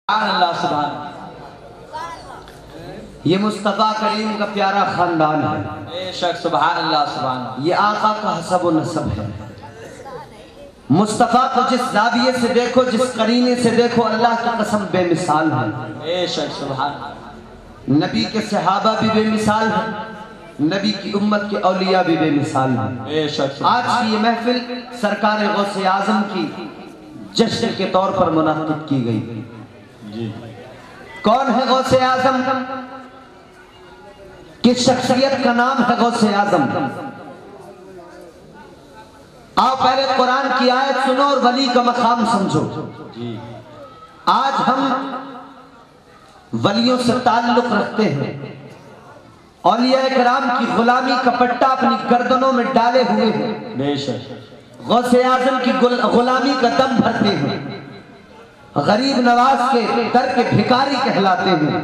اللہ سبحان یہ مصطفیٰ کریم کا پیارا خاندان ہے، بے شک سبحان اللہ سبحان اللہ۔ یہ آقا کا حسب و نسب ہے۔ مصطفیٰ کو جس زاویے سے دیکھو، جس قرینے سے دیکھو، اللہ کی قسم بے مثال ہے، بے شک سبحان اللہ۔ نبی کے صحابہ بھی بے مثال ہیں، نبی کی امت کے اولیاء بھی بے مثال ہیں، بے شک۔ آج کی یہ محفل سرکار غوث اعظم کی جشن کے طور پر منعقد کی گئی۔ جی کون ہے غوث اعظم؟ کس شخصیت کا نام ہے غوث اعظم؟ آؤ پہلے قرآن کی آیت سنو اور ولی کا مقام سمجھو۔ آج ہم ولیوں سے تعلق رکھتے ہیں، اولیاء کرام کی غلامی کا پٹا اپنی گردنوں میں ڈالے ہوئے ہیں، بے شک غوث اعظم کی غلامی کا دم بھرتے ہیں، غریب نواز کے در کے بھکاری کہلاتے ہیں۔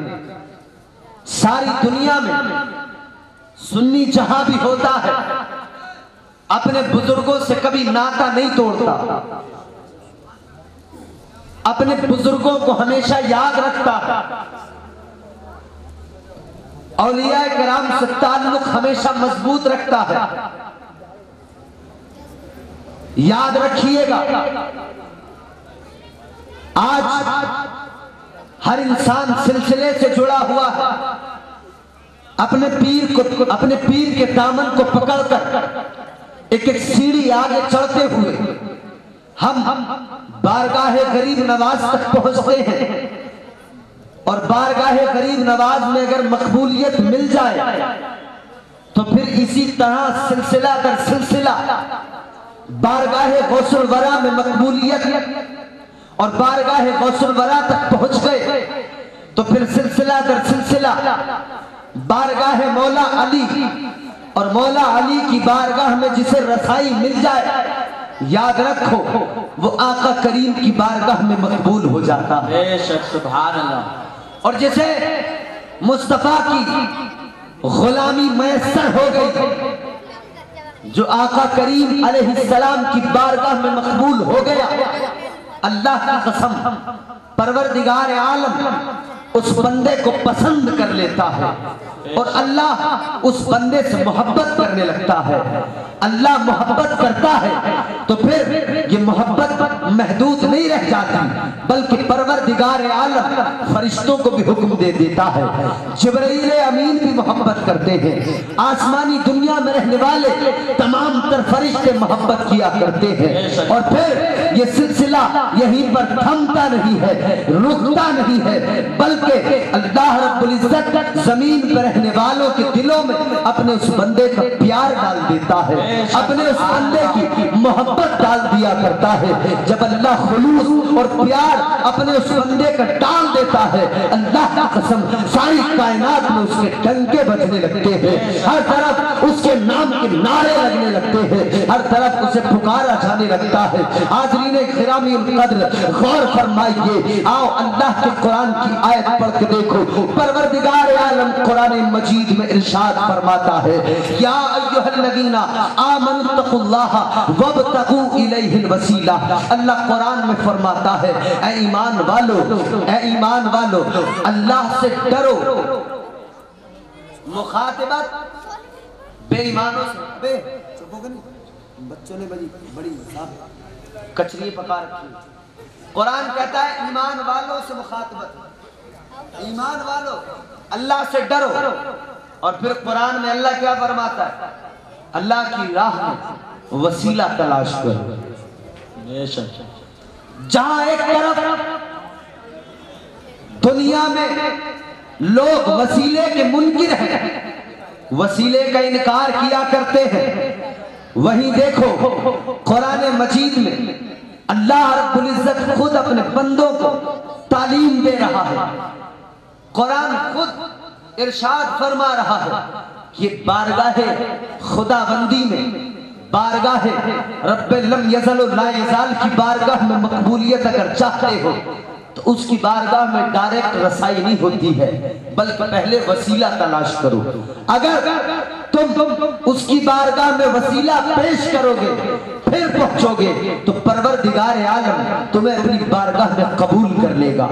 ساری دنیا میں سنی جہاں بھی ہوتا ہے اپنے بزرگوں سے کبھی ناتا نہیں توڑتا، اپنے بزرگوں کو ہمیشہ یاد رکھتا ہے، اولیاء کرام سے تعلق ہمیشہ مضبوط رکھتا ہے۔ یاد رکھیے گا، آج ہر انسان سلسلے سے جڑا ہوا ہے، اپنے پیر کے دامن کو پکڑ کر ایک ایک سیڑھی آگے چڑھتے ہوئے ہم بارگاہ غریب نواز تک پہنچتے ہیں، اور بارگاہ غریب نواز میں اگر مقبولیت مل جائے تو پھر اسی طرح سلسلہ در سلسلہ بارگاہ غوث الورا میں مقبولیت، اور بارگاہ غوث الورا تک پہنچ گئے تو پھر سلسلہ در سلسلہ بارگاہ مولا علی، اور مولا علی کی بارگاہ میں جسے رسائی مل جائے، یاد رکھو وہ آقا کریم کی بارگاہ میں مقبول ہو جاتا ہے، بے شک سبحان اللہ۔ اور جسے مصطفیٰ کی غلامی میسر ہو گئی، جو آقا کریم علیہ السلام کی بارگاہ میں مقبول ہو گیا، اللہ کی قسم پروردگار عالم اس بندے کو پسند کر لیتا ہے، اور اللہ اس بندے سے محبت کرنے لگتا ہے۔ اللہ محبت کرتا ہے تو پھر یہ محبت محدود نہیں رہ جاتی، بلکہ پروردگار عالم فرشتوں کو بھی حکم دے دیتا ہے۔ جبرائیل امین بھی محبت کرتے ہیں، آسمانی دنیا میں رہنے والے تمام تر فرشتے محبت کیا کرتے ہیں، اور پھر یہ سلسلہ یہیں پر تھمتا نہیں ہے، رکتا نہیں ہے، بلکہ اللہ رب العزت زمین پر رہنے والوں کے دلوں میں اپنے اس بندے کا پیار ڈال دیتا ہے، اپنے اس بندے کی محبت ڈال دیا کرتا ہے۔ جب اللہ خلوص اور پیار اپنے اس بندے کا ڈال دیتا ہے، اللہ کی قسم ساری کائنات میں اس کے ڈنکے بجنے لگتے ہیں، ہر طرف اس کے نام کے نعرے لگنے لگتے ہیں، ہر طرف اسے پکارا جانے لگتا ہے۔ حاضرین گرامی القدر غور فرمائیے، آؤ اللہ کے قرآن کی آیت پڑھ کے دیکھو، پروردگار عالم قرآن مجید میں ارشاد فرماتا ہے، یا ایھا الذین آمنوا اتقوا اللہ وابتغوا الیہ الوسیلہ۔ اللہ قرآن میں فرماتا ہے، اے ایمان والو، اے ایمان والو، اللہ سے ڈرو۔ مخاطبت بے ایمانوں سے، بچوں نے بڑی کچری پکا رکھی۔ قرآن کہتا ہے ایمان والوں سے مخاطبت، ایمان والو اللہ سے ڈرو، اور پھر قرآن میں اللہ کیا فرماتا ہے؟ اللہ کی راہ میں وسیلہ تلاش کرو۔ جہاں ایک طرف دنیا میں لوگ وسیلے کے منکر ہیں، وسیلے کا انکار کیا کرتے ہیں، وہیں دیکھو قرآن مجید میں اللہ رب العزت خود اپنے بندوں کو تعلیم دے رہا ہے۔ قرآن خود ارشاد فرما رہا ہے کہ بارگاہ خدا بندی میں، بارگاہ رب لم یزل لا یزال کی بارگاہ میں مقبولیت اگر چاہتے ہو تو اس کی بارگاہ میں ڈائریکٹ رسائی نہیں ہوتی ہے، بلکہ پہلے وسیلہ تلاش کرو۔ اگر تم اس کی بارگاہ میں وسیلہ پیش کرو گے پھر پہنچو گے تو پروردگار عالم تمہیں اپنی بارگاہ میں قبول کر لے گا،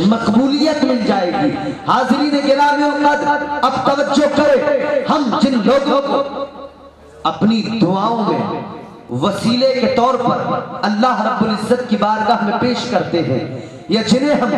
مقبولیت مل جائے گی۔ حاضرین گرامی اوقات اب توجہ کریں، ہم جن لوگوں کو اپنی دعاؤں میں وسیلے کے طور پر اللہ رب العزت کی بارگاہ میں پیش کرتے ہیں یا جنہیں ہم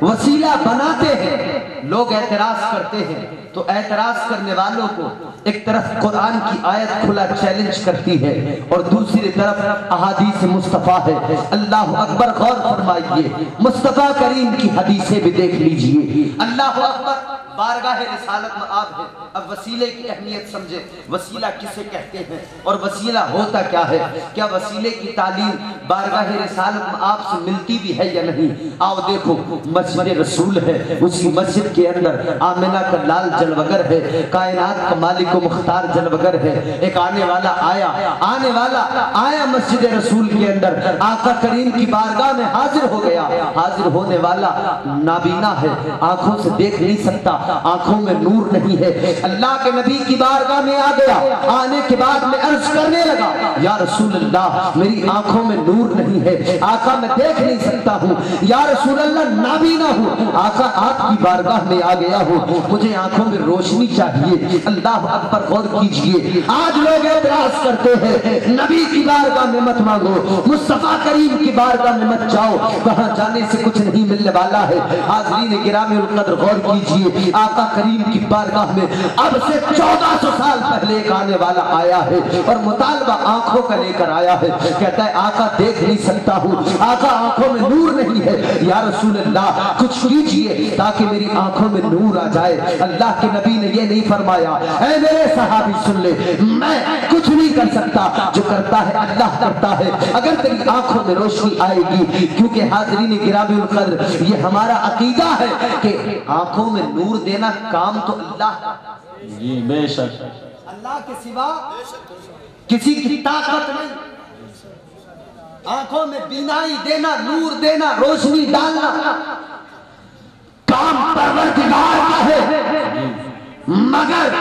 وسیلہ بناتے ہیں، لوگ اعتراض کرتے ہیں تو اعتراض کرنے والوں کو ایک طرف قرآن کی آیت کھلا چیلنج کرتی ہے اور دوسری طرف احادیث مصطفیٰ ہے۔ اللہ اکبر، غور فرمائیے، مصطفیٰ کریم کی حدیثیں بھی دیکھ لیجئے۔ اللہ اکبر، بارگاہ رسالت میں آپ ہے۔ اب وسیلے کی اہمیت سمجھے، وسیلہ کسے کہتے ہیں اور وسیلہ ہوتا کیا ہے؟ کیا وسیلے کی تعلیم بارگاہ رسالت میں آپ سے ملتی بھی ہے یا نہیں؟ آؤ دیکھو، مسجد رسول ہے، اسی مسجد کے اندر آمنہ کا لال جلوگر ہے، کائنات کا مالک و مختار جلوگر ہے۔ ایک آنے والا آیا مسجد رسول کے اندر، آقا کریم کی بارگاہ میں حاضر ہو گیا۔ حاضر ہونے والا نابینا ہے، آنکھوں سے دیکھ نہیں سکتا، آنکھوں میں نور نہیں ہے۔ اللہ کے نبی کی بارگاہ میں آ گیا، آنے کے بعد میں عرض کرنے لگا، یا رسول اللہ میری آنکھوں میں نور نہیں ہے، آقا میں دیکھ نہیں سکتا ہوں، یا رسول اللہ نابینا ہوں، آقا آپ کی بارگاہ میں آ گیا ہوں، مجھے آنکھوں میں روشنی چاہیے۔ اللہ اکبر، غور کیجئے، آج لوگ اعتراض کرتے ہیں نبی کی بارگاہ میں مت مانگو، مصطفیٰ کریم کی بارگاہ میں مت جاؤ، وہاں جانے سے کچھ نہیں ملنے والا ہے۔ حاضرین گرامی القدر، غور کیجئے، آقا کریم کی بارگاہ میں اب سے 1400 سال پہلے ایک آنے والا آیا ہے اور مطالبہ آنکھوں کا لے کر آیا ہے، کہتا ہے آقا دیکھ نہیں سکتا ہوں، آقا آنکھوں میں نور نہیں ہے، یا رسول اللہ کچھ کیجئے تاکہ میری آنکھوں میں نور آ جائے۔ اللہ کے نبی نے یہ نہیں فرمایا، اے میرے صحابی سن لے، میں کچھ نہیں کر سکتا، جو کرتا ہے اللہ کرتا ہے، اگر تیری آنکھوں میں روشنی آئے گی، کیونکہ حاضرین گرامی القدر یہ ہمارا عقیدہ ہے کہ آنکھوں میں نور دینا کام تو اللہ، جی بے شک، اللہ کے سوا کسی کی طاقت نہیں۔ آنکھوں میں بینائی دینا، نور دینا، روشنی ڈالنا کام پروردگار کا ہے، مگر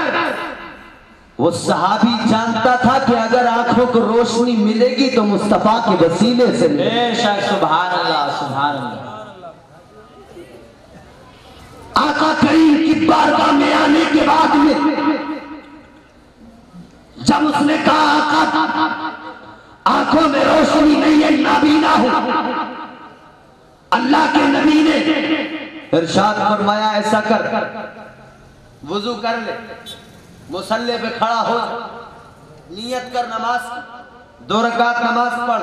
وہ صحابی جانتا تھا کہ اگر آنکھوں کو روشنی ملے گی تو مصطفیٰ کے وسیلے سے ملے گی۔ بے شک، سبحان اللہ، سبحان اللہ۔ آقا کریم کی بارگاہ میں آنے کے بعد میں جب اس نے کہا آقا آنکھوں میں روشنی نہیں ہے، نابینا ہوں، اللہ کے نبی نے ارشاد فرمایا ایسا کر، وضو کر لے، مصلی پہ کھڑا ہو، نیت کر نماز، 2 رکعت نماز پڑھ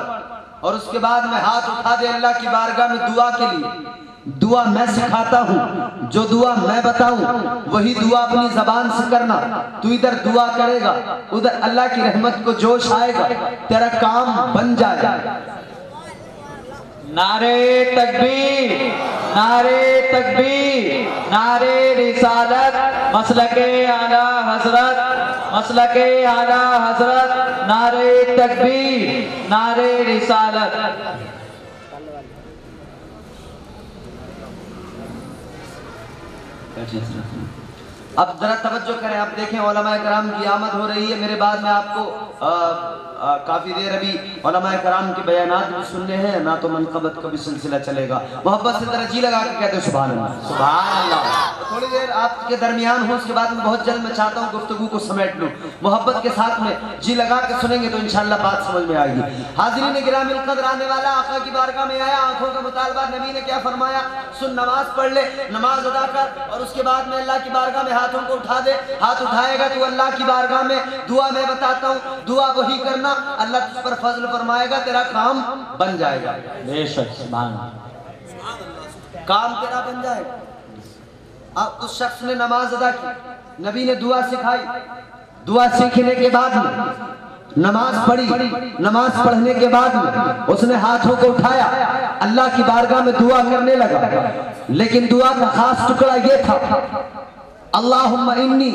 اور اس کے بعد میں ہاتھ اٹھا دے اللہ کی بارگاہ میں دعا کے لیے۔ دعا میں سکھاتا ہوں، جو دعا میں بتاؤں وہی دعا اپنی زبان سے کرنا۔ تو ادھر دعا کرے گا، ادھر اللہ کی رحمت کو جوش آئے گا، تیرا کام بن جائے گا۔ نعرے تکبیر، نعرے تکبیر، نعرے رسالت، مسلک اعلیٰ حضرت، مسلک اعلیٰ حضرت، نعرے تکبیر، نعرے رسالت۔ اب ذرا توجہ کریں، اب دیکھیں علماء کرام کی آمد ہو رہی ہے، میرے بعد میں آپ کو کافی دیر ابھی علماء کرام کے بیانات بھی سننے ہیں، نہ تو منقبت کا بھی سلسلہ چلے گا۔ محبت سے ذرا جی لگا کے کہتے ہیں سبحان اللہ، سبحان اللہ۔ تھوڑی دیر آپ کے درمیان ہوں، اس کے بعد میں بہت جلد میں چاہتا ہوں گفتگو کو سمیٹ لوں، محبت کے ساتھ میں جی لگا کے سنیں گے تو انشاءاللہ بات سمجھ میں آئے گی۔ حاضرین گرامی القدر، آنے والا آقا کی بارگاہ میں آیا، آنکھوں کا مطالبہ، نبی نے کیا فرمایا؟ سن، نماز پڑھ لے، نماز ادا کر اور اس کے بعد میں اللہ کی بارگاہ میں ہاتھوں کو اٹھا دے۔ ہاتھ اٹھائے گا تو اللہ کی بارگاہ میں دعا میں بتاتا ہوں، دعا وہی کرنا، اللہ تجھ پر فضل فرمائے گا، تیرا کام بن جائے گا۔ بے شک، سبحان اللہ، کام تیرا بن جائے گا۔ اب اس شخص نے نماز ادا کی، نبی نے دعا سکھائی، دعا سیکھنے کے بعد میں نماز پڑھی، نماز پڑھنے کے بعد میں اس نے ہاتھوں کو اٹھایا، اللہ کی بارگاہ میں دعا کرنے لگا، لیکن دعا کا خاص ٹکڑا یہ تھا اللہم انی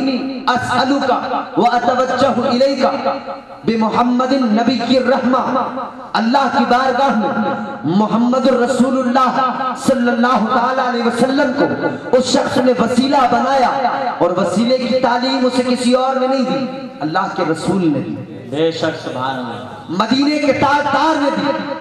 اسألک و اتوجہ الیک بمحمد نبی الرحمہ، اللہ کی بارگاہ میں محمد الرسول اللہ صلی اللہ تعالیٰ علیہ وسلم کو اس شخص نے وسیلہ بنایا، اور وسیلے کی تعلیم اسے کسی اور نے نہیں دی، اللہ کے رسول نے دی، بے شک سبحان اللہ، مدینے کے تاجدار نے دی۔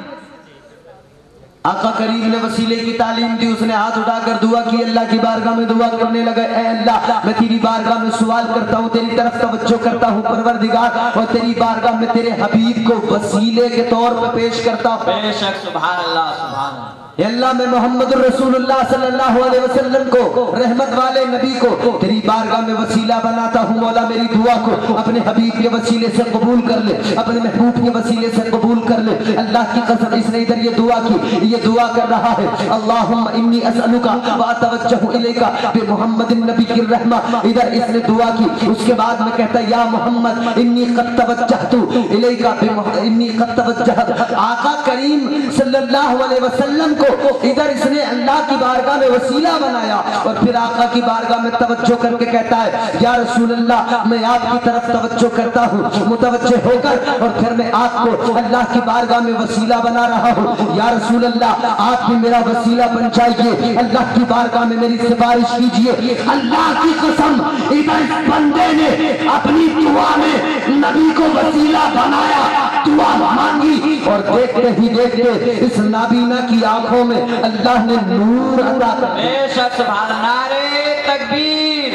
آقا کریم نے وسیلے کی تعلیم دی، اس نے ہاتھ اٹھا کر دعا کی، اللہ کی بارگاہ میں دعا کرنے لگا، اے اللہ میں تیری بارگاہ میں سوال کرتا ہوں، تیری طرف توجہ کرتا ہوں پروردگار، اور تیری بارگاہ میں تیرے حبیب کو وسیلے کے طور پر پیش کرتا ہوں۔ بے شک سبحان اللہ سبحان اللہ، اے اللہ میں محمد الرسول اللہ صلی اللہ علیہ وسلم کو، رحمت والے نبی کو تیری بارگاہ میں وسیلہ بناتا ہوں، مولا میری دعا کو اپنے حبیب کے وسیلے سے قبول کر لے، اپنے محبوب کے وسیلے سے قبول کر لے۔ اللہ کی قسم اس نے ادھر یہ دعا کی، یہ دعا کر رہا ہے، اللہم انی اسألک و اتوجہ الیک بمحمد النبی الرحمہ، ادھر اس نے دعا کی، اس کے بعد میں کہتا یا محمد انی قد توجہت الیک انی قد توجہت، آقا کریم صلی اللہ علیہ وسلم کو ادھر اس نے اللہ کی بارگاہ میں وسیلہ بنایا، اور پھر آقا کی بارگاہ میں توجہ کر کے کہتا ہے یا رسول اللہ میں آپ کی طرف توجہ کرتا ہوں، متوجہ ہو کر، اور پھر میں آپ کو اللہ کی بارگاہ میں وسیلہ بنا رہا ہوں، یا رسول اللہ آپ بھی میرا وسیلہ بن جائیے، اللہ کی بارگاہ میں میری سفارش کیجئے۔ اللہ کی قسم ادھر اس بندے نے اپنی دعا میں نبی کو وسیلہ بنایا، دعا مانگی، اور دیکھتے ہی دیکھتے اس نابینا کی آنکھوں میں اللہ نے نور عطا کر دیا۔ بے شک سبحان اللہ، نعرے تکبیر،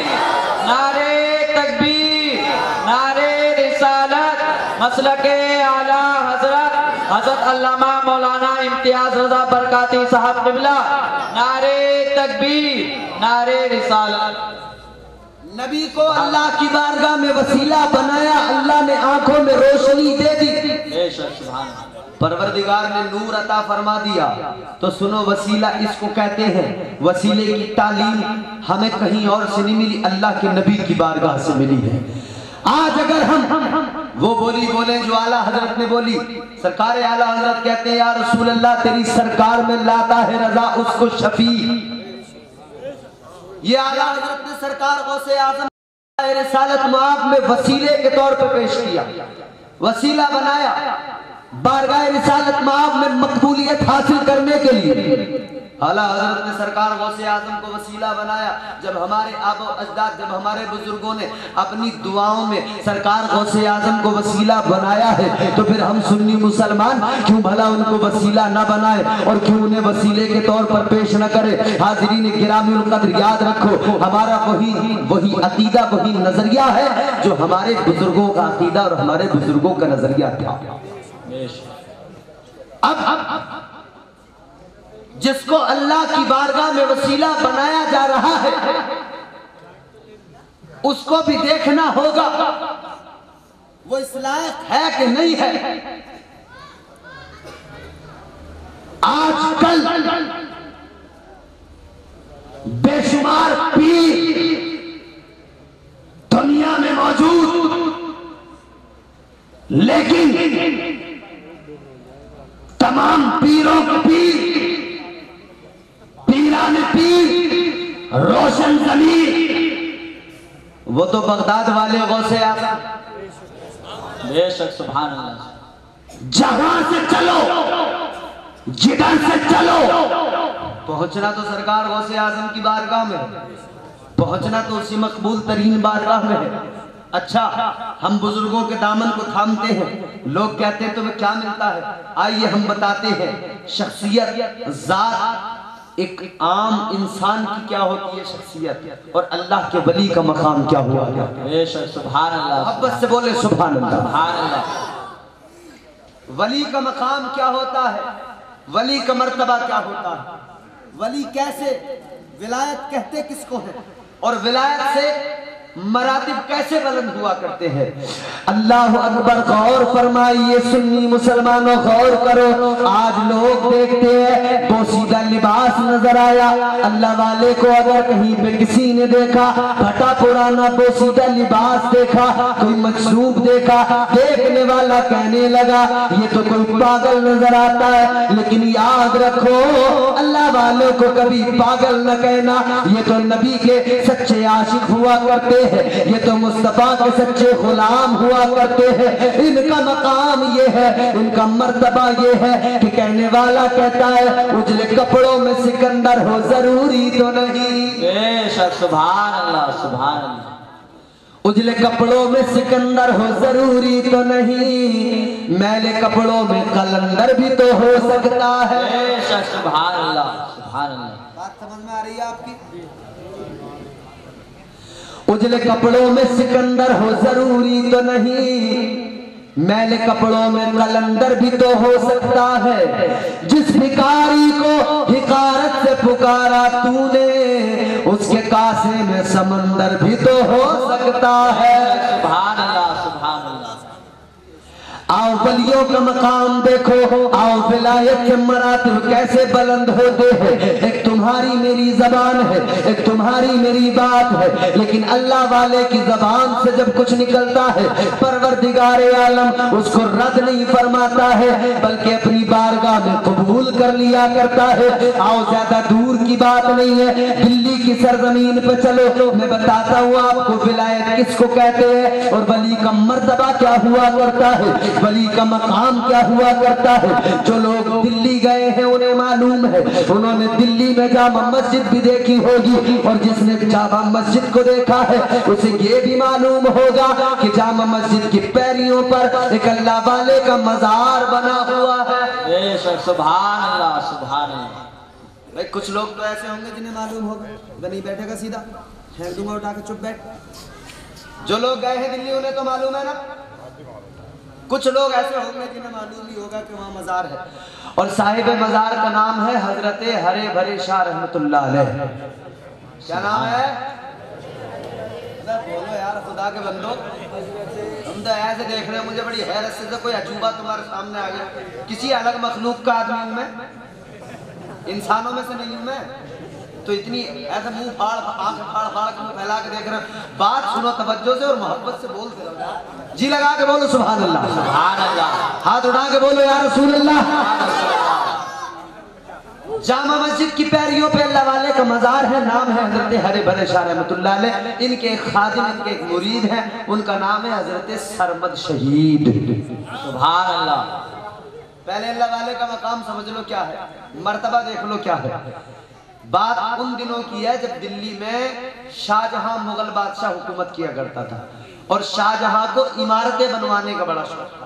نعرے تکبیر، نعرے رسالت، مسلک اعلیٰ حضرت علامہ مولانا امتیاز رضا برکاتی صاحب قبلہ، نعرے تکبیر، نعرے رسالت۔ نبی کو اللہ کی بارگاہ میں وسیلہ بنایا، اللہ نے آنکھوں میں روشنی دے دی، بے شک سبحان اللہ، پروردگار نے نور عطا فرما دیا۔ تو سنو، وسیلہ اس کو کہتے ہیں، وسیلے کی تعلیم ہمیں کہیں اور سے نہیں ملی، اللہ کے نبی کی بارگاہ سے ملی ہے۔ آج اگر ہم وہ بولی بولیں جو اعلیٰ حضرت نے بولی، سرکار اعلیٰ حضرت کہتے ہیں یا رسول اللہ تیری سرکار میں لاتا ہے رضا اس کو شفیع، یہ اعلیٰ حضرت نے سرکار غوث اعظم رسالت معاب میں وسیلے کے طور پر پیش کیا، وسیلہ بنایا بارگاہ رسالت معاب میں مقبولیت حاصل کرنے کے لیے۔ اعلیٰ حضرت نے سرکار غوث اعظم کو وسیلہ بنایا، جب ہمارے آبا و اجداد، جب ہمارے بزرگوں نے اپنی دعاؤں میں سرکار غوث اعظم کو وسیلہ بنایا ہے، تو پھر ہم سنی مسلمان کیوں بھلا ان کو وسیلہ نہ بنائے اور کیوں انہیں وسیلے کے طور پر پیش نہ کرے؟ حاضرین گرامی القدر یاد رکھو، ہمارا وہی عقیدہ، وہی نظریہ ہے جو ہمارے بزرگوں کا عقیدہ اور ہمارے بزرگوں کا نظریہ تھا۔ اب جس کو اللہ کی بارگاہ میں وسیلہ بنایا جا رہا ہے اس کو بھی دیکھنا ہوگا وہ اس لائق ہے کہ نہیں ہے۔ آج کل بے شمار پیر دنیا میں موجود، لیکن تمام پیروں کے پیر، پیران پیر، روشن ضمیر، وہ تو بغداد والے غوث اعظم، بے شک سبحان اللہ، جہاں سے چلو، جدھر سے چلو، پہنچنا تو سرکار غوث اعظم کی بارگاہ میں، پہنچنا تو اسی مقبول ترین بارگاہ میں ہے۔ اچھا، ہم بزرگوں کے دامن کو تھامتے ہیں، لوگ کہتے ہیں تمہیں کیا ملتا ہے؟ آئیے ہم بتاتے ہیں، شخصیت، ذات، ایک عام انسان کی کیا ہوتی ہے شخصیت، اور اللہ کے ولی کا مقام کیا ہوا ہے۔ بے شک سبحان اللہ، محبت سے بولے سبحان اللہ۔ سبحان اللہ، ولی کا مقام کیا ہوتا ہے، ولی کا مرتبہ کیا ہوتا ہے، ولی کیسے، ولایت کہتے کس کو ہے، اور ولایت سے مراتب کیسے بلند ہوا کرتے ہیں۔ اللہ اکبر، غور فرمائیے سنی مسلمانوں، غور کرو۔ آج لوگ دیکھتے ہیں پوشیدہ لباس نظر آیا، اللہ والے کو اگر کہیں پہ کسی نے دیکھا پھٹا پرانا پوشیدہ لباس دیکھا، کوئی مجذوب دیکھا، دیکھنے والا کہنے لگا یہ تو کوئی پاگل نظر آتا ہے۔ لیکن یاد رکھو اللہ والوں کو کبھی پاگل نہ کہنا، یہ تو نبی کے سچے عاشق ہوا کرتے ہیں، یہ تو مصطفیٰ کے سچے غلام ہوا کرتے ہیں۔ ان کا مقام یہ ہے، ان کا مرتبہ یہ ہے کہ کہنے والا کہتا ہے اجلے کپڑوں میں سکندر ہو ضروری تو نہیں۔ بے شک، سبحان اللہ سبحان اللہ۔ اجلے کپڑوں میں سکندر ہو ضروری تو نہیں، میلے کپڑوں میں قلندر بھی تو ہو سکتا ہے۔ بے شک، سبحان اللہ سبحان اللہ۔ بات سمجھ میں آ رہی ہے آپ کی؟ اجلے کپڑوں میں سکندر ہو ضروری تو نہیں، میلے کپڑوں میں قلندر بھی تو ہو سکتا ہے۔ جس بھکاری کو حقارت سے پکارا تو نے، اس کے کاسے میں سمندر بھی تو ہو سکتا ہے۔ سبحان اللہ سبحان اللہ۔ آؤ ولیوں کا مقام دیکھو، آؤ ولایت کے مراتب کیسے بلند ہوتے ہیں۔ ایک تمہاری میری زبان ہے، ایک تمہاری میری بات ہے، لیکن اللہ والے کی زبان سے جب کچھ نکلتا ہے پروردگار عالم اس کو رد نہیں فرماتا ہے بلکہ اپنی بارگاہ میں قبول کر لیا کرتا ہے۔ آؤ زیادہ دور کی بات نہیں ہے، دلی کی سرزمین پہ چلو، میں بتاتا ہوں آپ کو ولایت کس کو کہتے ہیں اور ولی کا مرتبہ کیا ہوا کرتا ہے، ولی کا مقام کیا ہوا کرتا ہے۔ جو لوگ دلی گئے ہیں انہیں معلوم ہے، انہوں نے دلی میں جامع مسجد بھی دیکھی ہوگی، اور جس نے جامع مسجد کو دیکھا ہے اسے یہ بھی معلوم ہوگا کہ جامع مسجد کی پیریوں پر ایک اللہ والے کا مزار بنا ہوا ہے۔ بے شک، سبحان اللہ سبحان اللہ۔ بھائی کچھ لوگ تو ایسے ہوں گے جنہیں معلوم ہوگا، نہیں بیٹھے گا سیدھا پھینک دوں گا اٹھا کے، چپ بیٹھ۔ جو لوگ گئے ہیں دلی انہیں تو معلوم ہے نا، کچھ لوگ ایسے ہوں گے جنہیں معلوم ہی ہوگا کہ وہاں مزار ہے، اور صاحب مزار کا نام ہے حضرت ہرے بھرے شاہ رحمت اللہ علیہ۔ کیا نام ہے؟ بولو یار خدا کے بندو، ہم تو ایسے دیکھ رہے ہیں، مجھے بڑی حیرت سے کوئی عجوبہ تمہارے سامنے آ گیا، کسی الگ مخلوق کا آدمی ہوں میں، انسانوں میں سے نہیں ہوں میں، تو اتنی ایسے منہ پھاڑ آنکھ پھاڑ کے منہ پھیلا کے دیکھ رہے ہیں۔ بات سنو توجہ سے اور محبت سے بولتے رہو، جی لگا کے بولو سبحان اللہ سبحان اللہ۔ ہاتھ اٹھا کے بولو یا رسول اللہ۔ جامع مسجد کی پیریوں پہ اللہ والے کا مزار ہے، نام ہے حضرت ہرے بھرے شاہ رحمت اللہ علیہ۔ ان کے ایک خادم، ان کے ایک مرید ہیں، ان کا نام ہے حضرت سرمد شہید۔ سبحان اللہ۔ پہلے اللہ والے کا مقام سمجھ لو کیا ہے، مرتبہ دیکھ لو کیا ہے۔ بات ان دنوں کی ہے جب دلی میں شاہ جہاں مغل بادشاہ حکومت کیا کرتا تھا، اور شاہ جہاں کو عمارتیں بنوانے کا بڑا شوق تھا۔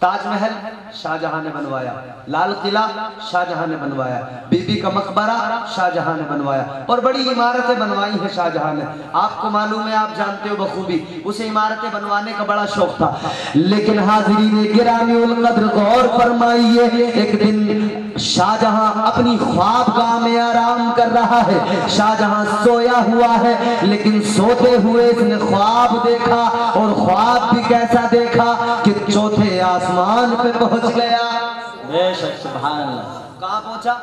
تاج محل شاہ جہاں نے بنوایا، لال قلعہ شاہ جہاں نے بنوایا، بی بی کا مقبرہ شاہ جہاں نے بنوایا، اور بڑی عمارتیں بنوائی ہیں شاہ جہاں نے۔ آپ کو معلوم ہے، آپ جانتے ہو بخوبی، اسے عمارتیں بنوانے کا بڑا شوق تھا۔ لیکن حاضرین گرامی القدر غور فرمائیے، ایک دن شاہ جہاں اپنی خوابگاہ میں آرام کر رہا ہے، شاہ جہاں سویا ہوا ہے، لیکن سوتے ہوئے اس نے خواب دیکھا، اور خواب بھی کیسا دیکھا کہ چوتھے آسمان پہ پہنچ گیا۔ بے شک، سبحان اللہ۔ کہاں پہنچا؟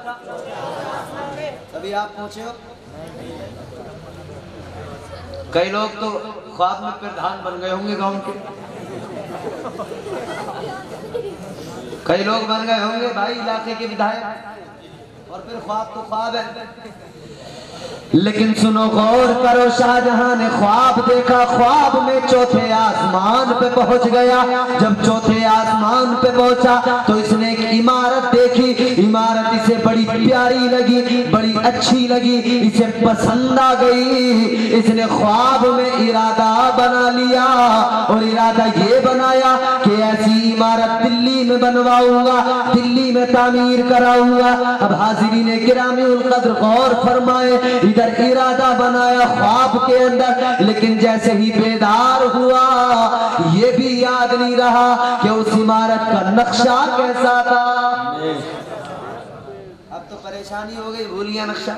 کبھی آپ پہنچے ہو؟ کئی لوگ تو خواب میں پردھان بن گئے ہوں گے گاؤں کے، کئی لوگ بن گئے ہوں گے بھائی علاقے کے ودھائک، اور پھر خواب تو خواب ہے۔ لیکن سنو غور کرو، شاہ جہاں نے خواب دیکھا، خواب میں چوتھے آسمان پہ پہنچ گیا۔ جب چوتھے آسمان پہ پہنچا تو اس نے ایک عمارت دیکھی، عمارت اسے بڑی پیاری لگی، بڑی اچھی لگی، اسے پسند آ گئی۔ اس نے خواب میں ارادہ بنا لیا، اور ارادہ یہ بنایا کہ ایسی عمارت دلی میں بنواؤں گا، دلی میں تعمیر کراؤں گا۔ اب حاضرین گرامی القدر غور فرمائے، ادھر ارادہ بنایا خواب کے اندر، لیکن جیسے ہی بیدار ہوا یہ بھی یاد نہیں رہا کہ اس عمارت کا نقشہ کیسا تھا۔ اب تو پریشانی ہو گئی، بھول گیا نقشہ۔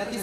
35।